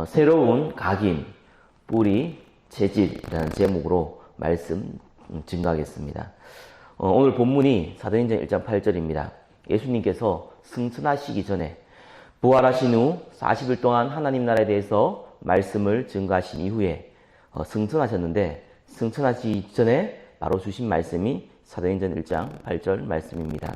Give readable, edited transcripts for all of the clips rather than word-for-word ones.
새로운 각인, 뿌리, 체질이라는 제목으로 말씀 증가하겠습니다. 오늘 본문이 사도행전 1장 8절입니다. 예수님께서 승천하시기 전에 부활하신 후 40일 동안 하나님 나라에 대해서 말씀을 증가하신 이후에 승천하셨는데, 승천하시기 전에 바로 주신 말씀이 사도행전 1장 8절 말씀입니다.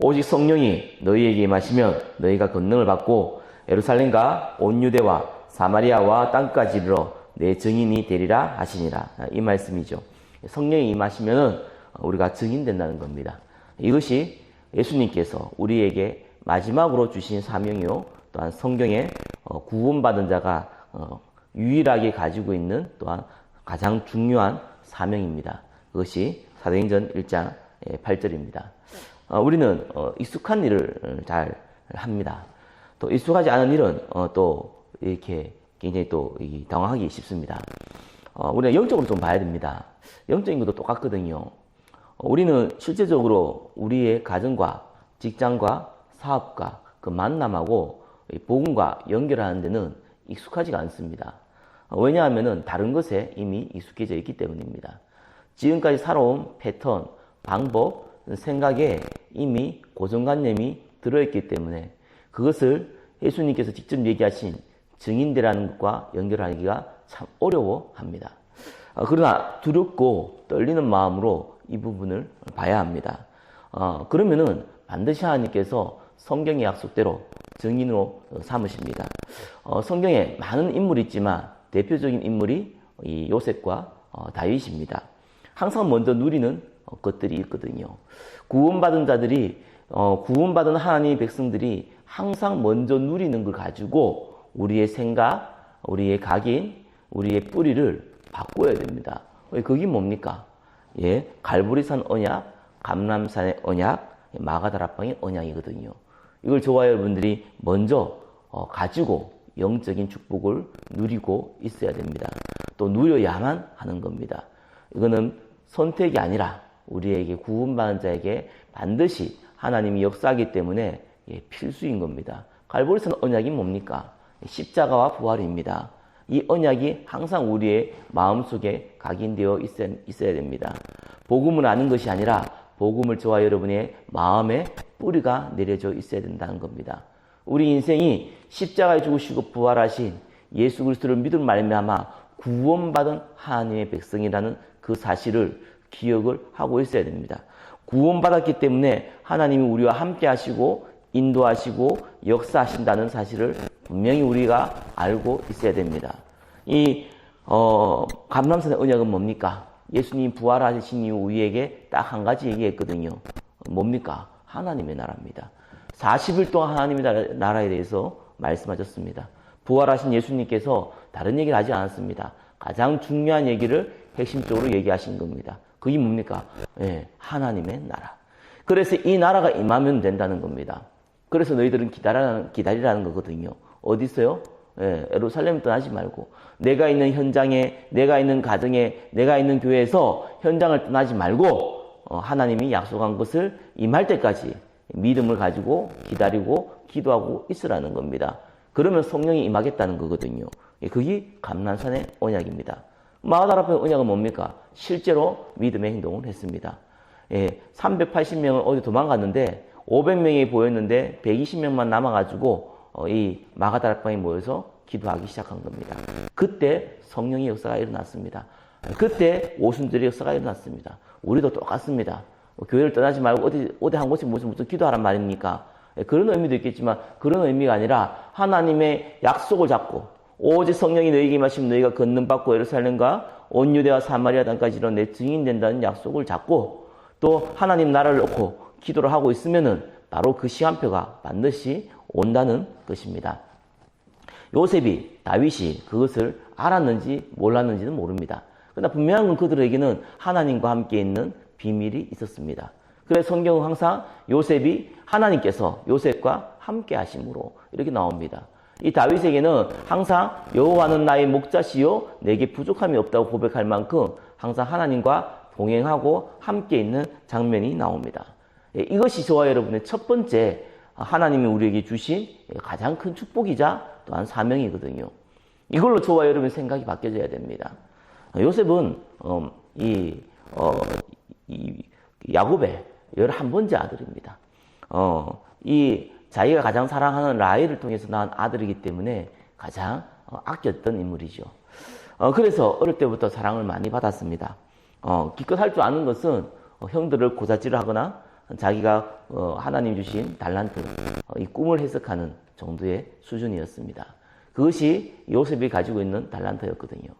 오직 성령이 너희에게 임하시면 너희가 권능을 받고 예루살렘과 온 유대와 사마리아와 땅까지 이르러 내 증인이 되리라 하시니라. 이 말씀이죠. 성령이 임하시면 우리가 증인된다는 겁니다. 이것이 예수님께서 우리에게 마지막으로 주신 사명이요, 또한 성경에 구원받은 자가 유일하게 가지고 있는 또한 가장 중요한 사명입니다. 그것이 사도행전 1장 8절입니다. 우리는 익숙한 일을 잘 합니다. 또 익숙하지 않은 일은 또 이렇게 굉장히 또 당황하기 쉽습니다. 우리가 영적으로 좀 봐야 됩니다. 영적인 것도 똑같거든요. 우리는 실제적으로 우리의 가정과 직장과 사업과 그 만남하고 복음과 연결하는 데는 익숙하지가 않습니다. 왜냐하면 다른 것에 이미 익숙해져 있기 때문입니다. 지금까지 살아온 패턴, 방법, 생각에 이미 고정관념이 들어있기 때문에 그것을 예수님께서 직접 얘기하신 증인되라는 것과 연결하기가 참 어려워합니다. 그러나 두렵고 떨리는 마음으로 이 부분을 봐야 합니다. 그러면은 반드시 하나님께서 성경의 약속대로 증인으로 삼으십니다. 성경에 많은 인물이 있지만 대표적인 인물이 이 요셉과 다윗입니다. 항상 먼저 누리는 것들이 있거든요. 구원받은 자들이, 구원받은 하나님의 백성들이 항상 먼저 누리는 걸 가지고 우리의 생각, 우리의 각인, 우리의 뿌리를 바꿔야 됩니다. 그게 뭡니까? 예, 갈보리산 언약, 감람산의 언약, 마가다락방의 언약이거든요. 이걸 저와 여러분들이 먼저 가지고 영적인 축복을 누리고 있어야 됩니다. 또 누려야만 하는 겁니다. 이거는 선택이 아니라 우리에게 구원받은 자에게 반드시 하나님이 역사하기 때문에 필수인 겁니다. 갈보리산 언약이 뭡니까? 십자가와 부활입니다. 이 언약이 항상 우리의 마음속에 각인되어 있어야 됩니다. 복음을 아는 것이 아니라 복음을 저와 여러분의 마음에 뿌리가 내려져 있어야 된다는 겁니다. 우리 인생이 십자가에 죽으시고 부활하신 예수 그리스도를 믿음 말미암아 구원받은 하나님의 백성이라는 그 사실을 기억을 하고 있어야 됩니다. 구원받았기 때문에 하나님이 우리와 함께 하시고 인도하시고 역사하신다는 사실을 분명히 우리가 알고 있어야 됩니다. 이 감람산의 언약은 뭡니까? 예수님 부활하신 이후 우리에게 딱 한 가지 얘기했거든요. 뭡니까? 하나님의 나라입니다. 40일 동안 하나님의 나라에 대해서 말씀하셨습니다. 부활하신 예수님께서 다른 얘기를 하지 않았습니다. 가장 중요한 얘기를 핵심적으로 얘기하신 겁니다. 그게 뭡니까? 예, 하나님의 나라. 그래서 이 나라가 임하면 된다는 겁니다. 그래서 너희들은 기다리라는 거거든요. 어디 있어요? 예, 예루살렘 떠나지 말고 내가 있는 현장에, 내가 있는 가정에, 내가 있는 교회에서 현장을 떠나지 말고 하나님이 약속한 것을 임할 때까지 믿음을 가지고 기다리고 기도하고 있으라는 겁니다. 그러면 성령이 임하겠다는 거거든요. 그게 감람산의 언약입니다. 마가다락방의 언약은 뭡니까? 실제로 믿음의 행동을 했습니다. 380명은 어디 도망갔는데 500명이 보였는데 120명만 남아가지고 이 마가다락방에 모여서 기도하기 시작한 겁니다. 그때 성령의 역사가 일어났습니다. 그때 오순절의 역사가 일어났습니다. 우리도 똑같습니다. 교회를 떠나지 말고 어디 한 곳에 무슨 기도하란 말입니까? 그런 의미도 있겠지만 그런 의미가 아니라 하나님의 약속을 잡고 오직 성령이 너희에게 임하시면 너희가 권능받고 예루살렘과 온 유대와 사마리아 땅까지 이런 내 증인 된다는 약속을 잡고 또 하나님 나라를 놓고 기도를 하고 있으면은 바로 그 시간표가 반드시 온다는 것입니다. 요셉이, 다윗이 그것을 알았는지 몰랐는지는 모릅니다. 그러나 분명한 건 그들에게는 하나님과 함께 있는 비밀이 있었습니다. 그래서 성경은 항상 요셉이 하나님께서 요셉과 함께 하심으로 이렇게 나옵니다. 이 다윗에게는 항상 여호와는 나의 목자시요 내게 부족함이 없다고 고백할 만큼 항상 하나님과 동행하고 함께 있는 장면이 나옵니다. 이것이 저와 여러분의 첫 번째 하나님이 우리에게 주신 가장 큰 축복이자 또한 사명이거든요. 이걸로 저와 여러분 생각이 바뀌어져야 됩니다. 요셉은 이 야곱의 11번째 아들입니다. 이 자기가 가장 사랑하는 라헬을 통해서 낳은 아들이기 때문에 가장 아꼈던 인물이죠. 그래서 어릴 때부터 사랑을 많이 받았습니다. 기껏 할 줄 아는 것은 형들을 고사질을 하거나 자기가 하나님 주신 달란트, 이 꿈을 해석하는 정도의 수준이었습니다. 그것이 요셉이 가지고 있는 달란트였거든요.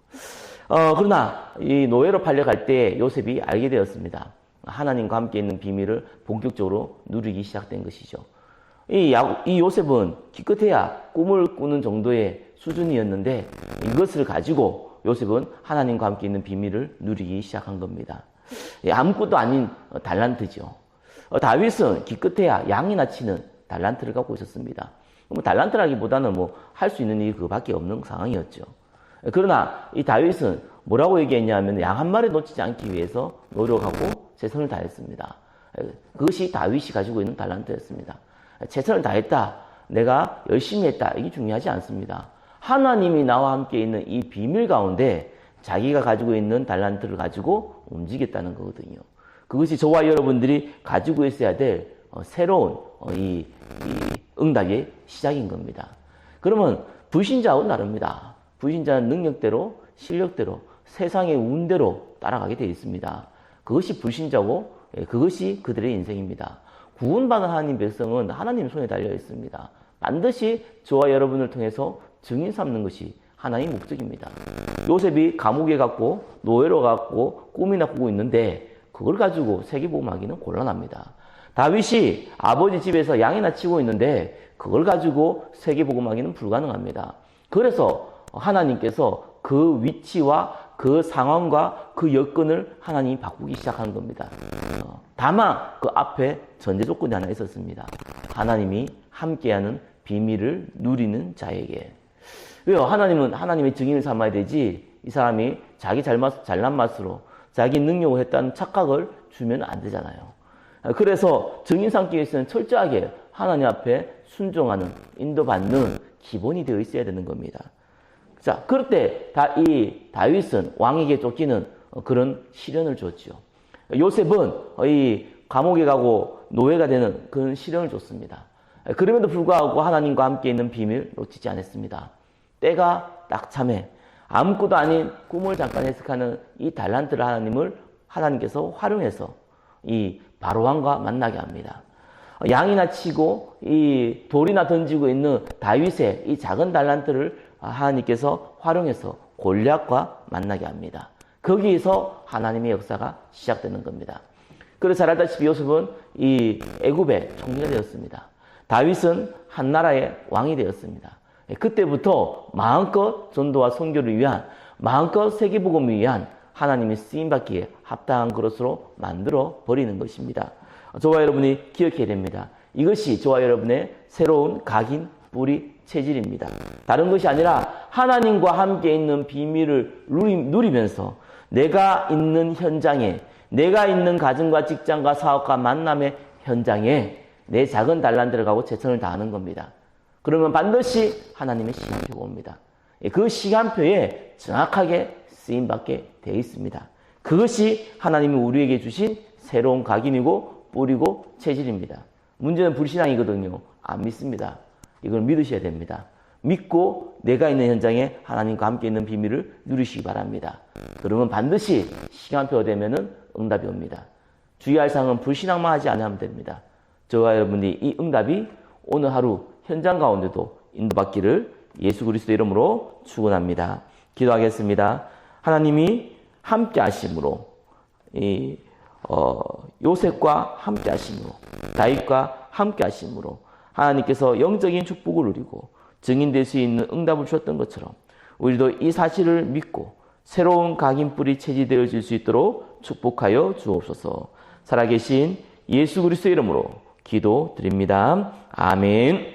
그러나 이 노예로 팔려갈 때 요셉이 알게 되었습니다. 하나님과 함께 있는 비밀을 본격적으로 누리기 시작된 것이죠. 이 요셉은 기껏해야 꿈을 꾸는 정도의 수준이었는데 이것을 가지고 요셉은 하나님과 함께 있는 비밀을 누리기 시작한 겁니다. 아무것도 아닌 달란트죠. 다윗은 기껏해야 양이나 치는 달란트를 갖고 있었습니다. 달란트라기보다는 할 수 있는 일이 그밖에 없는 상황이었죠. 그러나 이 다윗은 뭐라고 얘기했냐면 양 한 마리 놓치지 않기 위해서 노력하고 최선을 다했습니다. 그것이 다윗이 가지고 있는 달란트였습니다. 최선을 다했다, 내가 열심히 했다, 이게 중요하지 않습니다. 하나님이 나와 함께 있는 이 비밀 가운데 자기가 가지고 있는 달란트를 가지고 움직였다는 거거든요. 그것이 저와 여러분들이 가지고 있어야 될 새로운 이 응답의 시작인 겁니다. 그러면 불신자하고는 다릅니다. 불신자는 능력대로, 실력대로, 세상의 운대로 따라가게 되어 있습니다. 그것이 불신자고 그것이 그들의 인생입니다. 구원받은 하나님 백성은 하나님 손에 달려 있습니다. 반드시 저와 여러분을 통해서 증인 삼는 것이 하나님의 목적입니다. 요셉이 감옥에 갔고 노예로 갔고 꿈이나 꾸고 있는데 그걸 가지고 세계복음하기는 곤란합니다. 다윗이 아버지 집에서 양이나 치고 있는데 그걸 가지고 세계복음하기는 불가능합니다. 그래서 하나님께서 그 위치와 그 상황과 그 여건을 하나님이 바꾸기 시작한 겁니다. 다만 그 앞에 전제 조건이 하나 있었습니다. 하나님이 함께하는 비밀을 누리는 자에게. 왜요? 하나님은 하나님의 증인을 삼아야 되지 이 사람이 자기 잘난 맛으로 자기 능력을 했다는 착각을 주면 안 되잖아요. 그래서 증인 삼기 위해서는 철저하게 하나님 앞에 순종하는, 인도받는 기본이 되어 있어야 되는 겁니다. 자, 그럴 때 이 다윗은 왕에게 쫓기는 그런 시련을 줬죠. 요셉은 이 감옥에 가고 노예가 되는 그런 시련을 줬습니다. 그럼에도 불구하고 하나님과 함께 있는 비밀 놓치지 않았습니다. 때가 딱 참에 아무것도 아닌 꿈을 잠깐 해석하는 이 달란트를 하나님께서 활용해서 이 바로왕과 만나게 합니다. 양이나 치고 이 돌이나 던지고 있는 다윗의 이 작은 달란트를 하나님께서 활용해서 골리앗과 만나게 합니다. 거기에서 하나님의 역사가 시작되는 겁니다. 그래서 잘 알다시피 요셉은 이 애굽의 총리가 되었습니다. 다윗은 한 나라의 왕이 되었습니다. 그때부터 마음껏 전도와 선교를 위한, 마음껏 세계복음을 위한 하나님의 쓰임받기에 합당한 그릇으로 만들어 버리는 것입니다. 저와 여러분이 기억해야 됩니다. 이것이 저와 여러분의 새로운 각인, 뿌리, 체질입니다. 다른 것이 아니라 하나님과 함께 있는 비밀을 누리면서 내가 있는 현장에, 내가 있는 가정과 직장과 사업과 만남의 현장에 내 작은 달란트를 가고 최선을 다하는 겁니다. 그러면 반드시 하나님의 시간표가 옵니다. 그 시간표에 정확하게 쓰임받게 되어 있습니다. 그것이 하나님이 우리에게 주신 새로운 각인이고 뿌리고 체질입니다. 문제는 불신앙이거든요. 안 믿습니다. 이걸 믿으셔야 됩니다. 믿고 내가 있는 현장에 하나님과 함께 있는 비밀을 누리시기 바랍니다. 그러면 반드시 시간표가 되면은 응답이 옵니다. 주의할 사항은 불신앙만 하지 않으면 됩니다. 저와 여러분이 이 응답이 오늘 하루 현장 가운데도 인도받기를 예수 그리스도 이름으로 축원합니다. 기도하겠습니다. 하나님이 함께 하심으로 요셉과 함께 하심으로 다윗과 함께 하심으로 하나님께서 영적인 축복을 누리고 증인될 수 있는 응답을 주셨던 것처럼 우리도 이 사실을 믿고 새로운 각인뿌리 체질되어질 수 있도록 축복하여 주옵소서. 살아계신 예수 그리스도 이름으로 기도드립니다. 아멘.